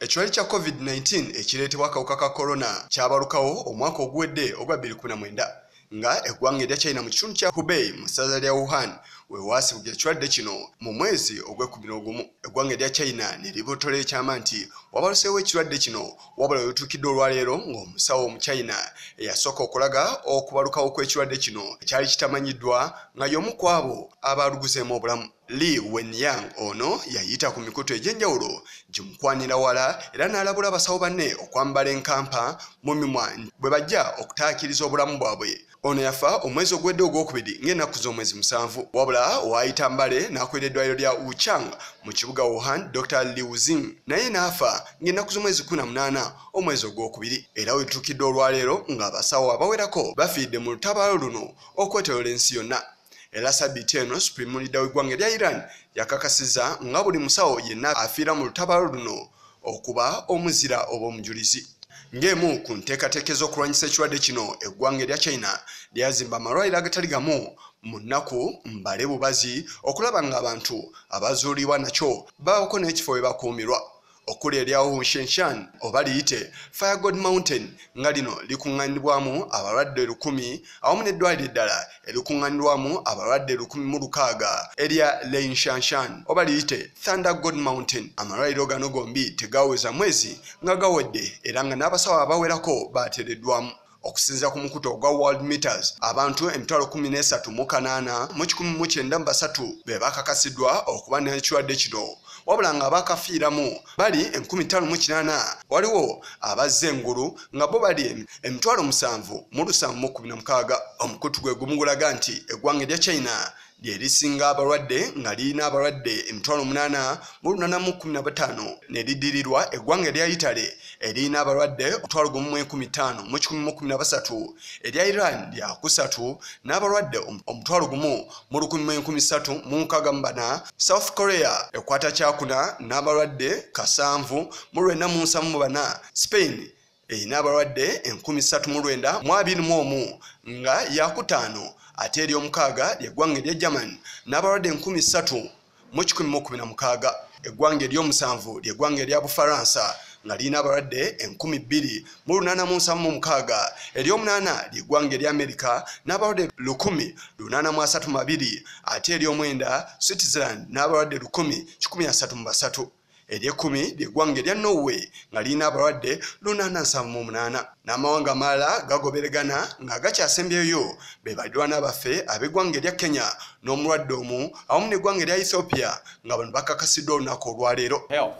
Ekirwadde kya COVID-19 ekireetebwa akawuka ka corona kyabalukawo omwaka oguwedde ogwa 2019 nga eggwanga erya China mu kitundu kya Hubei mu ssaza lya Wuhan we waasibwa ekirwadde kino mu mwezi ogw'Ekumi. Eggwanga erya China ne libotola ekyama nti wabaluseewo ekirwadde kino wabula wetuukidde olwaleero ng'omusawo omu China eyasooka okulaga okubalukawo kw'ekirwadde kino ekyali kitamanyiddwa nga y'omu ku abo abaaluguzeemu obulamu. Li Wenyang ono yayita ku mikutu egy'enjawulo gimukwanira wala era n'alabula abasawo banne okwambala enkampa mu mimwa bwe bajja okutaakiriza obulamu bwabwe. Ono yafa omwezi ogwedde ogwokubiri ng'ennaku z'omwezi 7 wabula waayita mbale n'akwera eddwaliro lya Wuchang mu kibuga Wuhan Dr. Liu Xing naye n'afa ng'ennaku z'omwezi 18 omwezi ogwokubiri era wetuukidde olwaleero ng'abasawo abawerako bafiidde mu lutabaalo luno okwetooloola ensi yonna. Era sabbiiti eno Supreme Leader w'eggwanga erya Iran yakakasizza nga buli musawo yenna afiira mu lutabaalo luno okuba omuzira oba omujulizi. Ng'emu ku nteekateeka z'okulwanyisa ekirwadde kino eggwanga erya China lyazimba amalwaliro agatali gamu mu nnaku mbale bubazi okulaba ng'abantu abazuulibwa nakyo babako n'ekifo we bakuumirwa. Okuli erya Wushenshan oba liyite Fire God Mountain nga lino likuŋŋaanirwamu abalwadde 1,000 awamu n'eddwaliro eddala erikuŋŋaanirwamu abalwadde 1,600 erya Leinshanshan oba liyite Thunder God Mountain. Amalwaliro gano gombi tegaweza mwezi nga gawedde era nga n'abasawo abawerako baateereddwamu. Okusinziira ku mukutu ogwa World Meters abantu 13,893 be bakakasiddwa okuba n'ekirwadde kino wabula nga bakafiiramu bali 5,800. Waliwo abazze engulu nga bo bali 7,726. Omukutu gwe gumu gulaga nti eggwanga erya China lye lisinga abalwadde nga lirina abalwadde 8,815 ne liddirirwa eggwanga erya Italy erina abalwadde 1,115 erya Iran lya kusatu n'abalwadde 1,136. South Korea ekwata kyakuna n'abalwadde 7,974. Spain erina abalwadde 39,021 nga yakutaano ate ery'omukaaga ly'eggwanga erya Germany n'abalwadde 30,116. Eggwanga ery'omusanvu ly'eggwanga erya Bufaransa nga lirina abalwadde 2,876. Ery'omunaana ly'eggwanga erya Amerika n'abalwadde 1,832 ate ery'omwenda Switzerland n'abalwadde 1,133. Ery'ekkumi ly'eggwanga erya Norway nga lirina abalwadde 878. N'amawanga amalala gagoberegana nga gakyasembyeyo be balirwana baffe ab'eggwanga erya Kenya n'omulwadde omu awamu n'eggwanga erya Ethiopia nga bano bakakasiddwa olunaku olwaleero. Health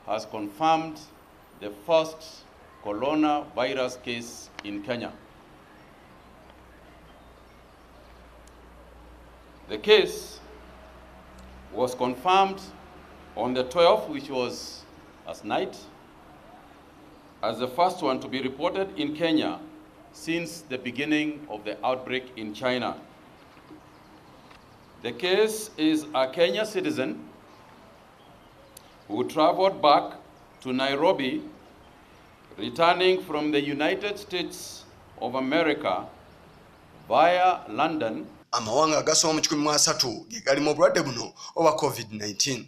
has confirmed the first coronavirus case in Kenya. The case was confirmed on the 12th, which was last night, as the first one to be reported in Kenya since the beginning of the outbreak in China. The case is a Kenya citizen who traveled back to Nairobi, returning from the United States of America via London. Amawanga agasoba mu 13 ge gali mu bulwadde buno oba COVID-19.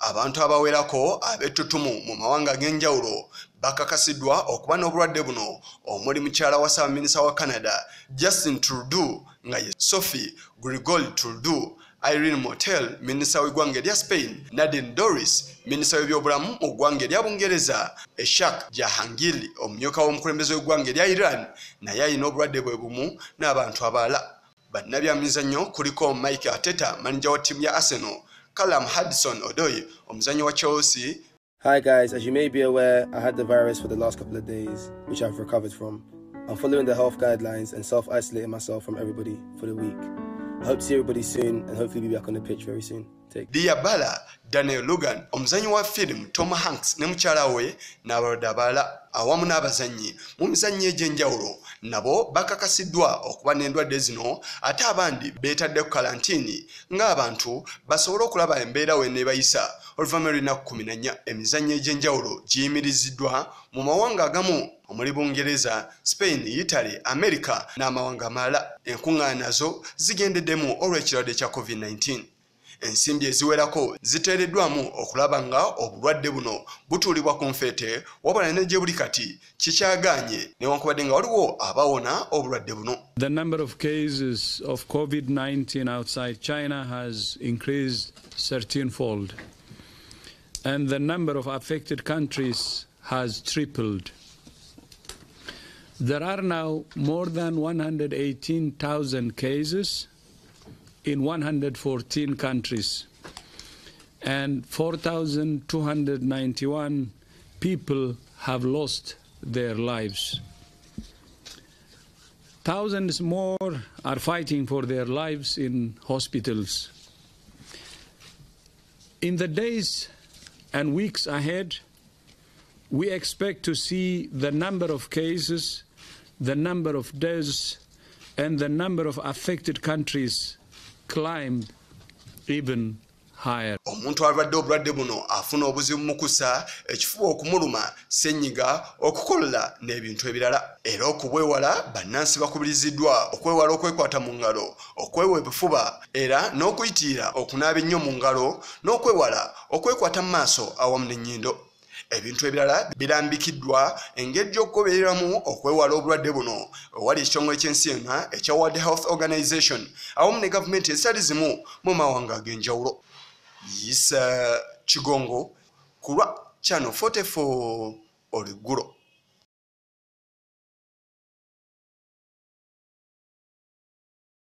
Abantu abawerako ab'ettutumu mu mawanga ag'enjawulo bakakasiddwa okuba n'obulwadde buno omuli mukyala wa Ssaabaminisita wa Canada Justin Trudeau nga ye Sophie Grigori Trudeau, Irene Motel minisita w'eggwanga erya Spain, Nadine Dorries minisita w'ebyobulamu mu ggwanga erya Bungereza, Ishaq Jahangir omumyuka w'omukulembeze w'eggwanga erya Iran naye alina obulwadde bwe bumu n'abantu abalala. Bannabyamizannyo kuliko Mike Arteta manager wa ttiimu ya Arsenal, Callum Hudson-Odoi omuzannyi wa Chelsea. Hi guys, as you may be aware, I had the virus for the last couple of days, which I've recovered from. I'm following the health guidelines and self-isolating myself from everybody for the week. I hope to see everybody soon and hopefully be back on the pitch very soon. Diabala Daniel Logan omuzannyi wa film Tom Hanks ne mukyala we n'abalwadde abalala awamu n'abazannyi mu mizannyo egy'enjawulo nabo bakakasiddwa okuba n'endwadde zino ate abandi beetadde ku kalantiini ng'abantu basobole okulaba embeera we neebayisa oluvannyuma lw'ennaku 14. Emizannyo egy'enjawulo giyimiriziddwa mu mawanga agamu omuli Bungereza, Spain, Italy, America n'amawanga amalala. Enkuŋŋaana nazo zigendeddemu olw'ekirwadde kya COVID-19. ensimbi eziwerako ziteereddwamu okulaba nga obulwadde buno butuulibwa ku nfeete wabula ne gye buli kati kikyagaanye newankubadde nga waliwo abawona obulwadde buno. The number of cases of COVID-19 outside China has increased 13-fold, and the number of affected countries has tripled. There are now more than 118,000 cases in 114 countries, and 4,291 people have lost their lives. Thousands more are fighting for their lives in hospitals. In the days and weeks ahead, we expect to see the number of cases, the number of deaths, and the number of affected countries climb even higher. Omuntu alwadde obulwadde buno afuna obuzibu mu kussa, ekifuba okumuluma, ssenyiga, okukolola n'ebintu ebirala. Era okubwewala bannansi bakubiriziddwa okwewala okwekwata mu ngalo, okwewa ebifuba, era n'okuyitiira okunaaba ennyo mu ngalo, n'okwewala okwekwata mu maaso awamu n'ennyindo. Ebintu ebirala birambikiddwa engeri gy'okugobereramu okwewala obulwadde buno ewali ekitongole ky'ensi yonna ekya World Health Organization awamu ne gavumenti ezitali zimu mu mawanga ag'enjawulo. Yisa Kigongo ku lwa Channel 44 Oluggulo.